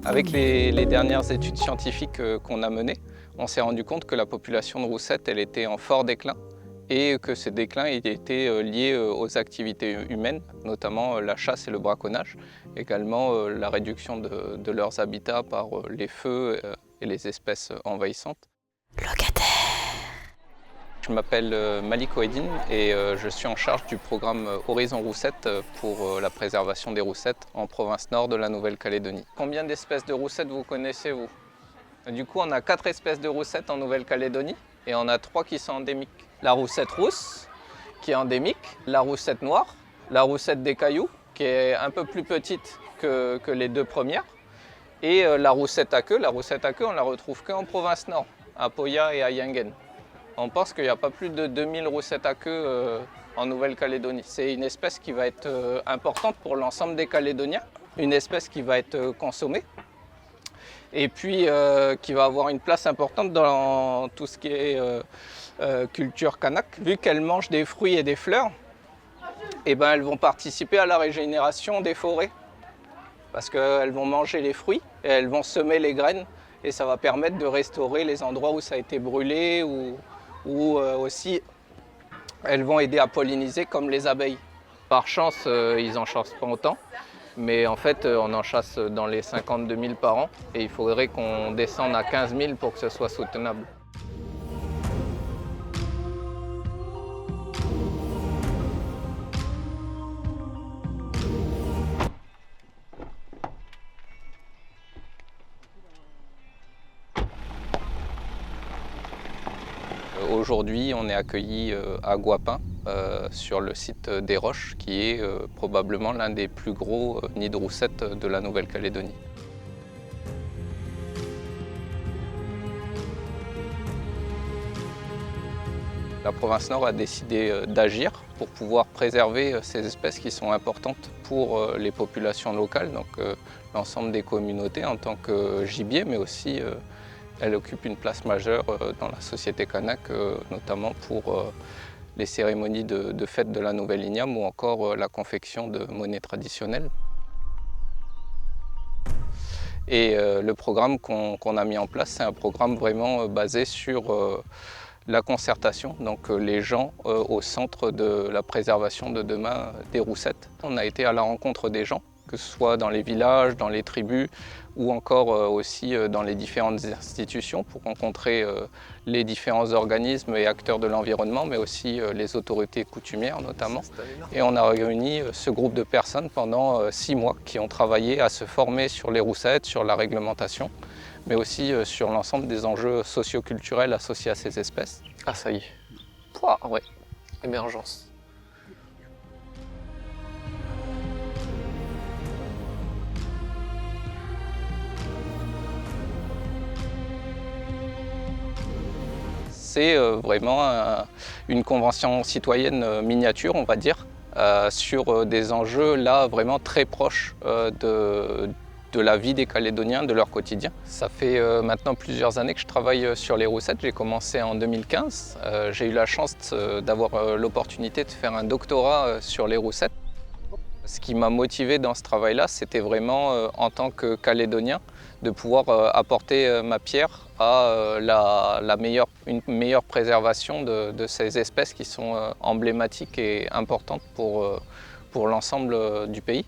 Avec les dernières études scientifiques qu'on a menées, on s'est rendu compte que la population de roussettes elle était en fort déclin et que ce déclin était lié aux activités humaines, notamment la chasse et le braconnage, également la réduction de leurs habitats par les feux et les espèces envahissantes. Locataire. Je m'appelle Malik Ouedine et je suis en charge du programme Horizon Roussette pour la préservation des roussettes en province nord de la Nouvelle-Calédonie. Combien d'espèces de roussettes vous connaissez, vous? Du coup, on a 4 espèces de roussettes en Nouvelle-Calédonie et on a 3 qui sont endémiques. La roussette rousse, qui est endémique, la roussette noire, la roussette des cailloux, qui est un peu plus petite que les 2 premières, et la roussette à queue. La roussette à queue, on la retrouve qu'en province nord, à Poya et à Yingen. On pense qu'il n'y a pas plus de 2000 roussettes à queue en Nouvelle-Calédonie. C'est une espèce qui va être importante pour l'ensemble des Calédoniens, une espèce qui va être consommée et puis qui va avoir une place importante dans tout ce qui est culture kanak. Vu qu'elles mangent des fruits et des fleurs, et ben elles vont participer à la régénération des forêts parce qu'elles vont manger les fruits et elles vont semer les graines et ça va permettre de restaurer les endroits où ça a été brûlé ou aussi elles vont aider à polliniser comme les abeilles. Par chance, ils n'en chassent pas autant, mais en fait, on en chasse dans les 52 000 par an et il faudrait qu'on descende à 15 000 pour que ce soit soutenable. Aujourd'hui, on est accueilli à Guapin, sur le site des Roches, qui est probablement l'un des plus gros nids de roussettes de la Nouvelle-Calédonie. La province Nord a décidé d'agir pour pouvoir préserver ces espèces qui sont importantes pour les populations locales, donc l'ensemble des communautés en tant que gibier, mais aussi elle occupe une place majeure dans la société kanak, notamment pour les cérémonies de fête de la nouvelle igname ou encore la confection de monnaies traditionnelles. Et le programme qu'on a mis en place, c'est un programme vraiment basé sur la concertation, donc les gens au centre de la préservation de demain des roussettes. On a été à la rencontre des gens, que ce soit dans les villages, dans les tribus ou encore aussi dans les différentes institutions pour rencontrer les différents organismes et acteurs de l'environnement, mais aussi les autorités coutumières notamment. Et on a réuni ce groupe de personnes pendant 6 mois qui ont travaillé à se former sur les roussettes, sur la réglementation, mais aussi sur l'ensemble des enjeux socio-culturels associés à ces espèces. Ah, ça y est. Pouah, ouais. Émergence. C'est vraiment une convention citoyenne miniature, on va dire, sur des enjeux là vraiment très proches de la vie des Calédoniens, de leur quotidien. Ça fait maintenant plusieurs années que je travaille sur les roussettes. J'ai commencé en 2015. J'ai eu la chance d'avoir l'opportunité de faire un doctorat sur les roussettes. Ce qui m'a motivé dans ce travail-là, c'était vraiment, en tant que Calédonien, de pouvoir apporter ma pierre à une meilleure préservation de ces espèces qui sont emblématiques et importantes pour l'ensemble du pays.